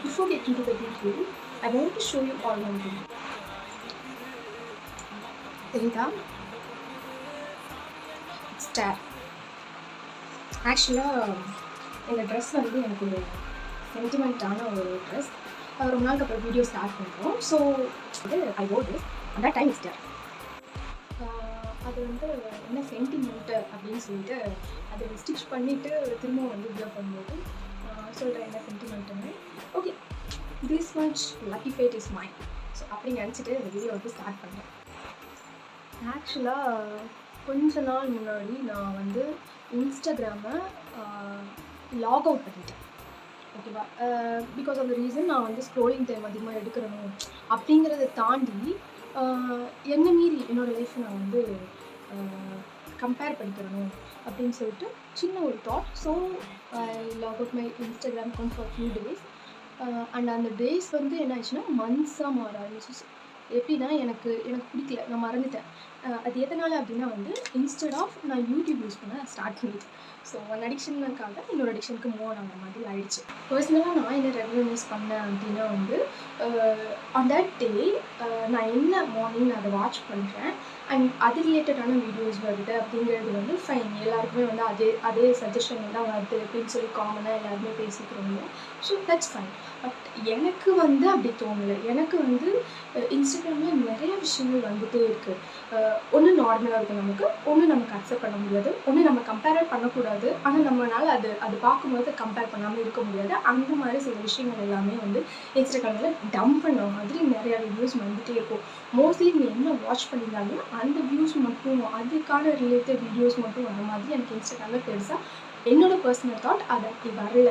before getting to the video, I want to show you all one thing. தெரியுதா? Star. ஆக்சுவலாக இந்த dress வந்து எனக்கு ஒரு சென்டிமெண்ட்டான ஒரு ட்ரெஸ். ரொம்ப நாளுக்கு அப்புறம் வீடியோ ஸ்டார்ட் பண்ணுறோம். ஸோ ஐ வோட் அந்த டைம் ஸ்டார். அது வந்து என்ன சென்டிமெண்ட்டு அப்படின்னு சொல்லிட்டு அதை ஸ்டிச் பண்ணிவிட்டு திரும்ப வந்து வியர் பண்ணும்போது சொல்கிறேன் என்ன சென்டிமெண்ட்டுன்னு. Okay, this much lucky fate is mine. So அப்படி நினச்சிட்டு இந்த வீடியோ வந்து ஸ்டார்ட் பண்ணுறேன். ஆக்சுவலாக கொஞ்ச நாள் முன்னாடி நான் வந்து இன்ஸ்டாகிராமை லாக் அவுட் பண்ணிட்டேன். ஓகேவா? பிகாஸ் ஆஃப் த ரீசன் நான் வந்து ஸ்க்ரோலிங் டைம் அதிகமாக எடுக்கிறணும் அப்படிங்கிறத தாண்டி என்னை மீறி என்னோடய லைஃப்பை நான் வந்து கம்பேர் பண்ணிக்கிறணும் அப்படின்னு சொல்லிட்டு சின்ன ஒரு thought. So I lock out my Instagram account for few days. And அந்த டேஸ் வந்து என்ன ஆச்சுன்னா மந்த்ஸாக மாற ஆரம்பிச்சிச்சு. எப்படின்னா எனக்கு பிடிக்கல, நான் மறந்துட்டேன். அது எதனால் அப்படின்னா வந்து இன்ஸ்டெட் ஆஃப் நான் யூடியூப் யூஸ் பண்ண ஸ்டார்ட் பண்ணிட்டேன். ஸோ ஒன் அடிக்ஷனுக்காக இன்னொரு அடிக்ஷனுக்கு மூவ் ஆன மாதிரி ஆயிடுச்சு. பர்சனலாக நான் என்ன ரெகுலர் யூஸ் பண்ணேன் அப்படின்னா வந்து ஆன் தட் டே நான் என்ன மார்னிங் நான் அதை வாட்ச் பண்ணுறேன் அண்ட் அது ரிலேட்டடான வீடியோஸ் வருது அப்படிங்கிறது வந்து ஃபைன். எல்லாருக்குமே வந்து அதே சஜஷன் தான் வருது அப்படின்னு சொல்லி காமனாக எல்லாருமே பேசிக்கிறோங்க. So that's fine. பட் எனக்கு வந்து அப்படி தோணலை. எனக்கு வந்து இன்ஸ்டாகிராமில் நிறைய விஷயங்கள் வந்துகிட்டே இருக்குது. ஒன்று நார்மலாக இருக்கும் நமக்கு, ஒன்று நமக்கு அக்செப்ட் பண்ண முடியாது, ஒன்று நம்ம கம்பேரே பண்ணக்கூடாது. ஆனால் நம்மளால் அது பார்க்கும்போது கம்பேர் பண்ணாமல் இருக்க முடியாது. அந்த மாதிரி சில விஷயங்கள் எல்லாமே வந்து இன்ஸ்டாகிராமில் டம்ப் பண்ண மாதிரி நிறையா வீடியோஸ் வந்துகிட்டே இருக்கும். மோஸ்ட்லி நீங்கள் என்ன வாட்ச் பண்ணியிருந்தாலும் அந்த வியூஸ் மட்டும், அதுக்கான ரிலேட்டட் வீடியோஸ் மட்டும் வர மாதிரி எனக்கு இன்ஸ்டாகிராமில் பெருசாக என்னோடய பர்சனல் தாட் அது அப்படி வரல.